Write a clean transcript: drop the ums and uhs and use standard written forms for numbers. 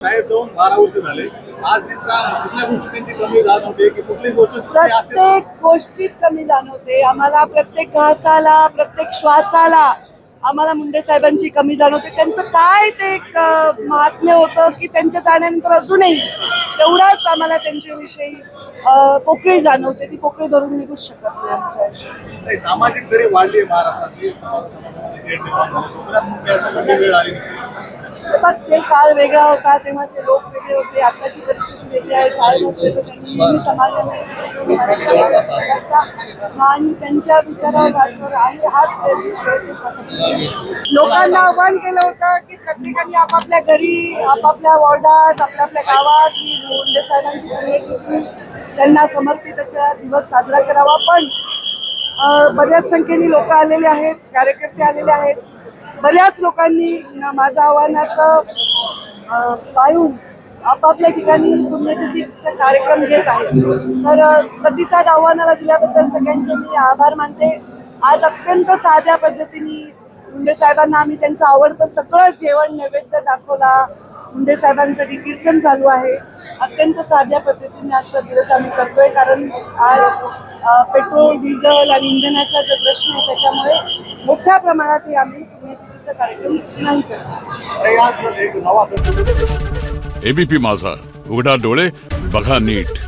साहेब जाऊन 12 वर्ष झाले. आज नेमका कुठल्या गोष्टी त्यांची कमी जाणवते की कुठली गोष्ट सुटली असते? प्रत्येक गोष्टीत कमी जाणवते आम्हाला. प्रत्येक घासाला, प्रत्येक श्वासाला आम्हाला मुंडे साहेबांची कमी जाणवते. त्यांचं काय ते एक महात्म्य होतं की त्यांच्या जाण्यानंतर अजूनही तेवढाच आम्हाला त्यांच्याविषयी पोकळी जाणवते. ती पोकळी भरून निघूच शकत नाही आमच्या आयुष्यात. नाही, सामाजिक तरी वाढली आहे महाराष्ट्रात की समाजामध्ये तेढ निर्माण होते. कोकणात मग काय असं कमी वेळ आली नसते. पण ते काळ वेगळा होता, तेव्हाचे लोक वेगळे होते, आताची परिस्थिती वेगळी आहे. साहेब असले तर त्यांनी नेहमी समाजाने आणि त्यांच्या विचारावर वाचवर आहे हाच प्रयत्न शेवटच्या श्वासापर्यंत. लोकांना आव्हान केलं होतं की प्रत्येकाने आपापल्या घरी, आपापल्या वॉर्डात, आपल्या आपल्या गावात ही मुंडे साहेबांची पुण्यतिथी त्यांना समर्पित असा दिवस साजरा करावा. पण बऱ्याच संख्येने लोक आलेले आहेत, कार्यकर्ते आलेले आहेत. बऱ्याच लोकांनी माझ्या आव्हानाचं पाळून आपापल्या ठिकाणी पुण्यतिथीचा कार्यक्रम घेत आहेत. तर प्रतिसाद आव्हानाला दिल्याबद्दल सगळ्यांचे मी आभार मानते. आज अत्यंत साध्या पद्धतीने मुंडे साहेबांना आम्ही त्यांचं आवडतं सगळं जेवण नैवेद्य दाखवला. मुंडे साहेबांसाठी कीर्तन चालू आहे. अत्यंत साध्या पद्धतीने आजचा दिवस आम्ही करतोय, कारण आज पेट्रोल, डिझेल आणि इंधनाचा जो प्रश्न आहे त्याच्यामुळे मोठ्या प्रमाणात आम्ही पुण्यतिथीचा कार्यक्रम नाही करतो. नाही, आज एक नवा सण एबीपी माझा, उघडा डोळे बघा नीट.